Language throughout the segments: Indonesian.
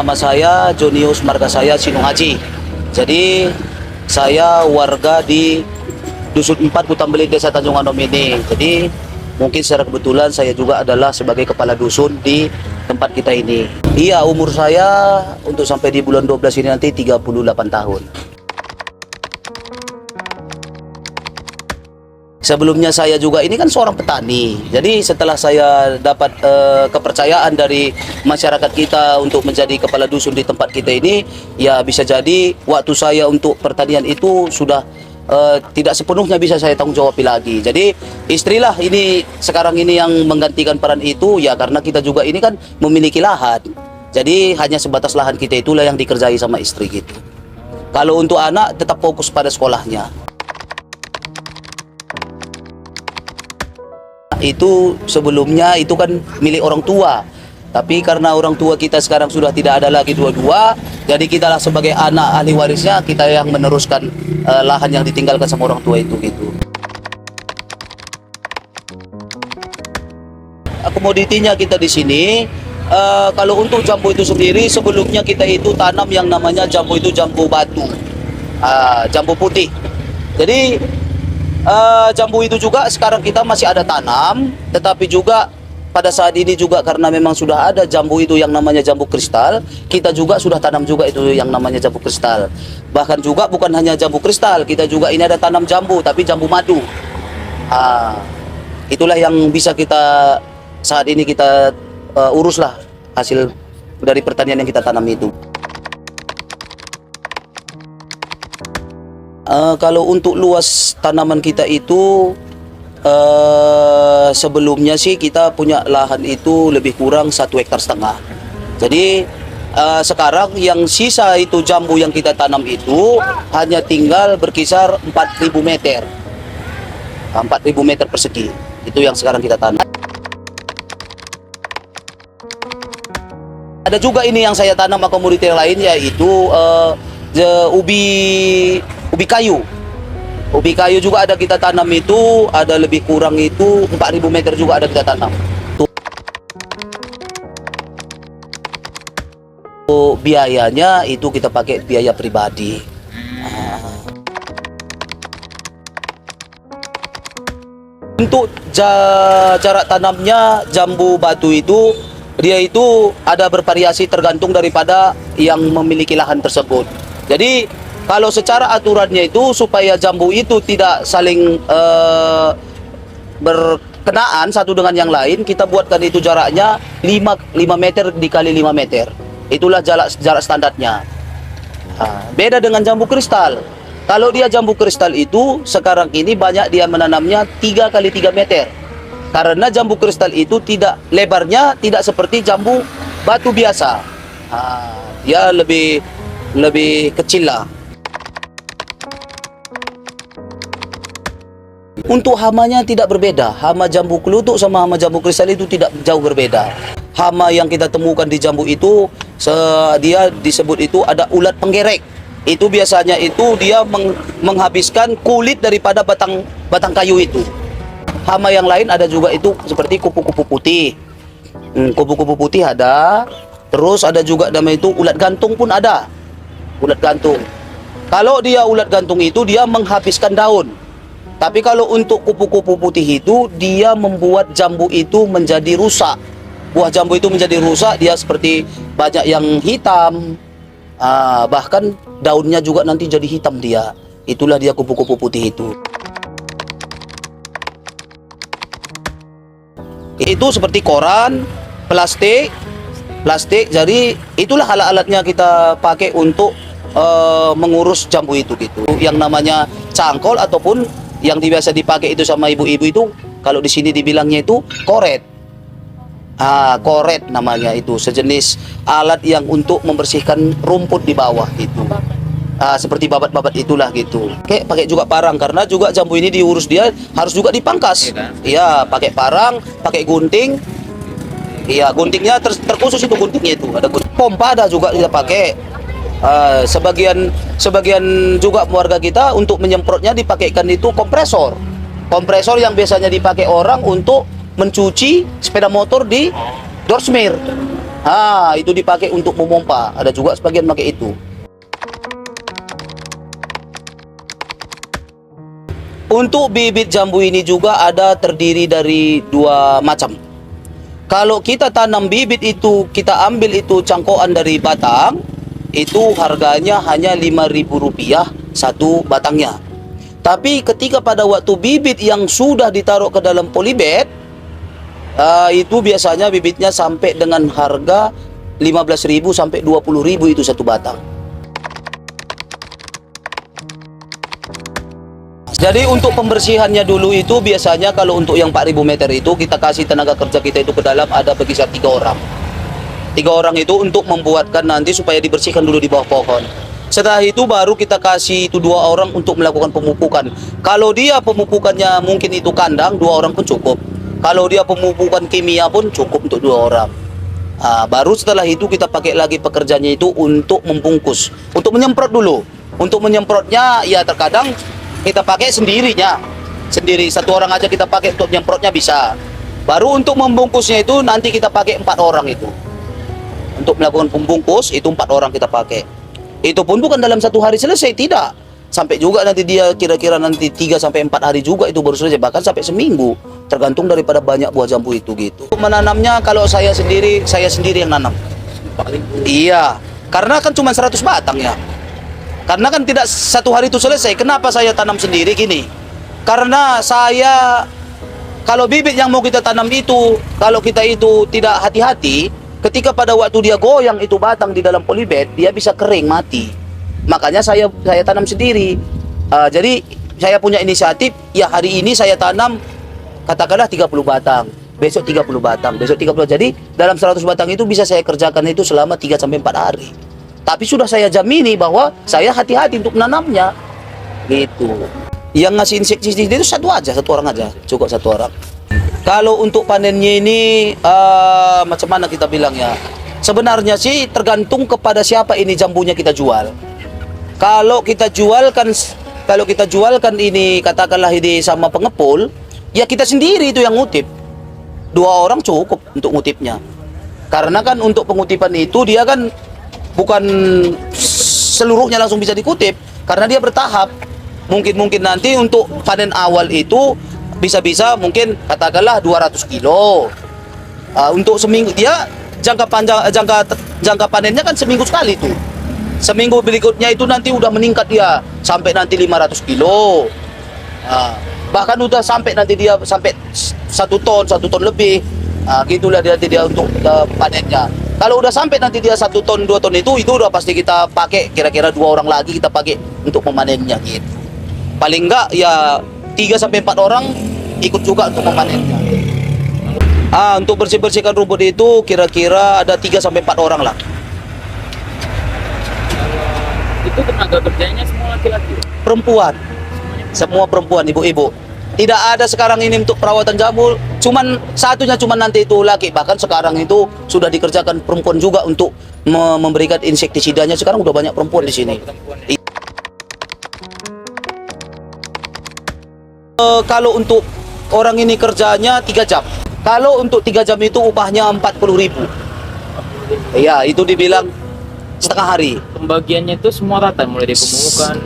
Nama saya Jonius Margasaya Sinungaji. Jadi saya warga di Dusun 4 Kutambeli, Desa Tanjung Anom ini. Jadi mungkin secara kebetulan saya juga adalah sebagai kepala dusun di tempat kita ini. Iya, umur saya untuk sampai di bulan 12 ini nanti 38 tahun. Sebelumnya saya juga ini kan seorang petani. Jadi setelah saya dapat kepercayaan dari masyarakat kita untuk menjadi kepala dusun di tempat kita ini, ya bisa jadi waktu saya untuk pertanian itu sudah tidak sepenuhnya bisa saya tanggung jawab lagi. Jadi istrilah ini sekarang ini yang menggantikan peran itu, ya karena kita juga ini kan memiliki lahan. Jadi hanya sebatas lahan kita itulah yang dikerjai sama istri gitu. Kalau untuk anak tetap fokus pada sekolahnya. Itu sebelumnya itu kan milik orang tua, tapi karena orang tua kita sekarang sudah tidak ada lagi dua-dua, jadi kita sebagai anak ahli warisnya kita yang meneruskan lahan yang ditinggalkan sama orang tua itu gitu. Komoditinya kita di sini, kalau untuk jambu itu sendiri sebelumnya kita itu tanam yang namanya jambu itu jambu batu, jambu putih. Jadi jambu itu juga sekarang kita masih ada tanam, tetapi juga pada saat ini juga karena memang sudah ada jambu itu yang namanya jambu kristal, kita juga sudah tanam juga itu yang namanya jambu kristal. Bahkan juga bukan hanya jambu kristal, kita juga ini ada tanam jambu, tapi jambu madu. Itulah yang bisa kita saat ini kita uruslah hasil dari pertanian yang kita tanam itu. Kalau untuk luas tanaman kita itu sebelumnya sih kita punya lahan itu lebih kurang 1,5 hektar. Jadi sekarang yang sisa itu jambu yang kita tanam itu hanya tinggal berkisar 4.000 meter. 4.000 meter persegi. Itu yang sekarang kita tanam. Ada juga ini yang saya tanam komoditi lain, yaitu ubi kayu. Ubi kayu juga ada kita tanam itu, ada lebih kurang itu 4.000 meter juga ada kita tanam. Untuk biayanya itu kita pakai biaya pribadi. Untuk jarak tanamnya jambu batu itu, dia itu ada bervariasi tergantung daripada yang memiliki lahan tersebut. Jadi kalau secara aturannya itu supaya jambu itu tidak saling berkenaan satu dengan yang lain, kita buatkan itu jaraknya 5 meter dikali 5 meter. Itulah jarak standarnya. Beda dengan jambu kristal. Kalau dia jambu kristal itu sekarang ini banyak dia menanamnya 3 kali 3 meter. Karena jambu kristal itu tidak lebarnya tidak seperti jambu batu biasa. Dia lebih kecil lah. Untuk hamanya tidak berbeda. Hama jambu kelutuk sama hama jambu kristal itu tidak jauh berbeda. Hama yang kita temukan di jambu itu, dia disebut itu ada ulat penggerek. Itu biasanya itu dia menghabiskan kulit daripada batang kayu itu. Hama yang lain ada juga itu seperti kupu-kupu putih. Kupu-kupu putih ada. Terus ada juga namanya itu ulat gantung pun ada. Ulat gantung. Kalau dia ulat gantung itu dia menghabiskan daun. Tapi kalau untuk kupu-kupu putih itu dia membuat jambu itu menjadi rusak. Buah jambu itu menjadi rusak, dia seperti banyak yang hitam. Bahkan daunnya juga nanti jadi hitam dia. Itulah dia kupu-kupu putih itu. Itu seperti koran, plastik. Jadi itulah alat-alatnya kita pakai untuk mengurus jambu itu gitu. Yang namanya cangkol ataupun yang biasa dipakai itu sama ibu-ibu itu, kalau di sini dibilangnya itu koret. Koret namanya itu, sejenis alat yang untuk membersihkan rumput di bawah itu. Seperti babat-babat itulah gitu. Pakai juga parang karena juga jambu ini diurus dia harus juga dipangkas. Iya, pakai parang, pakai gunting. Iya, guntingnya terkhusus itu guntingnya itu. Ada pompa ada juga kita pakai. Sebagian juga warga kita untuk menyemprotnya dipakaikan itu kompresor yang biasanya dipakai orang untuk mencuci sepeda motor di door smear. Itu dipakai untuk memompa. Ada juga sebagian pakai itu. Untuk bibit jambu ini juga ada terdiri dari dua macam. Kalau kita tanam bibit itu, kita ambil itu cangkokan dari batang, itu harganya hanya Rp5.000 satu batangnya. Tapi ketika pada waktu bibit yang sudah ditaruh ke dalam polybag, itu biasanya bibitnya sampai dengan harga 15.000 sampai 20.000 itu satu batang. Jadi untuk pembersihannya dulu itu biasanya kalau untuk yang 4.000 meter itu kita kasih tenaga kerja kita itu ke dalam ada berkisar 3 orang. 3 orang itu untuk membuatkan nanti supaya dibersihkan dulu di bawah pohon. Setelah itu baru kita kasih itu 2 orang untuk melakukan pemupukan. Kalau dia pemupukannya mungkin itu kandang, 2 orang pun cukup. Kalau dia pemupukan kimia pun cukup untuk 2 orang. Baru setelah itu kita pakai lagi pekerjanya itu untuk membungkus, untuk menyemprot dulu. Untuk menyemprotnya ya terkadang kita pakai sendirinya, sendiri 1 orang aja kita pakai untuk menyemprotnya bisa. Baru untuk membungkusnya itu nanti kita pakai 4 orang itu. Untuk melakukan pembungkus itu 4 orang kita pakai. Itu pun bukan dalam 1 hari selesai, tidak. Sampai juga nanti dia kira-kira nanti 3 sampai 4 hari juga itu baru selesai, bahkan sampai seminggu. Tergantung daripada banyak buah jambu itu gitu. Menanamnya kalau saya sendiri yang nanam. Iya, karena kan cuma 100 batang ya. Karena kan tidak 1 hari itu selesai. Kenapa saya tanam sendiri gini? Karena saya, kalau bibit yang mau kita tanam itu, kalau kita itu tidak hati-hati, ketika pada waktu dia goyang itu batang di dalam polybag, dia bisa kering, mati. Makanya saya tanam sendiri. Jadi saya punya inisiatif, ya hari ini saya tanam katakanlah 30 batang, besok 30 batang, besok 30. Jadi dalam 100 batang itu bisa saya kerjakan itu selama 3 sampai 4 hari. Tapi sudah saya jamini bahwa saya hati-hati untuk menanamnya. Gitu. Yang ngasih insektisida itu 1 orang aja, cukup 1 orang. Kalau untuk panennya ini macam mana kita bilang ya? Sebenarnya sih tergantung kepada siapa ini jambunya kita jual. Kalau kita jualkan ini katakanlah ini sama pengepul, ya kita sendiri itu yang ngutip. 2 orang cukup untuk ngutipnya. Karena kan untuk pengutipan itu dia kan bukan seluruhnya langsung bisa dikutip, karena dia bertahap. Mungkin nanti untuk panen awal itu bisa mungkin katakanlah 200 kilo. Untuk seminggu dia jangka panennya kan seminggu sekali tuh. Seminggu berikutnya itu nanti udah meningkat dia sampai nanti 500 kilo. Bahkan udah sampai nanti dia sampai 1 ton lebih. Gitulah dia untuk panennya. Kalau udah sampai nanti dia 1 ton, 2 ton itu udah pasti kita pakai kira-kira 2 orang lagi kita pakai untuk memanennya gitu. Paling enggak ya 3 sampai 4 orang ikut juga untuk memanennya. Untuk bersihkan rumput itu kira-kira ada 3 sampai 4 orang lah. Itu tenaga kerjanya semua laki-laki? Perempuan. Semua perempuan, ibu-ibu. Tidak ada sekarang ini untuk perawatan jambu, satunya nanti itu laki. Bahkan sekarang itu sudah dikerjakan perempuan juga untuk memberikan insektisidanya. Sekarang udah banyak perempuan di sini. Kalau untuk orang ini kerjanya 3 jam. Kalau untuk 3 jam itu upahnya 40.000. Ya, itu dibilang setengah hari. Pembagiannya itu semua rata, mulai dari pemupukan.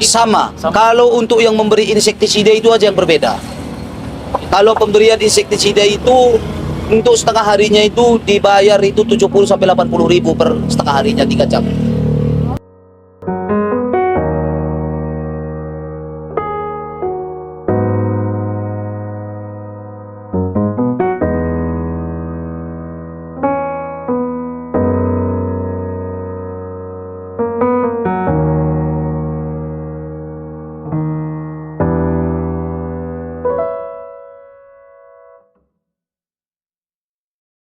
Sama. Kalau untuk yang memberi insektisida itu aja yang berbeda. Kalau pemberian insektisida itu untuk setengah harinya itu dibayar itu 70 sampai 80.000 per setengah harinya 3 jam.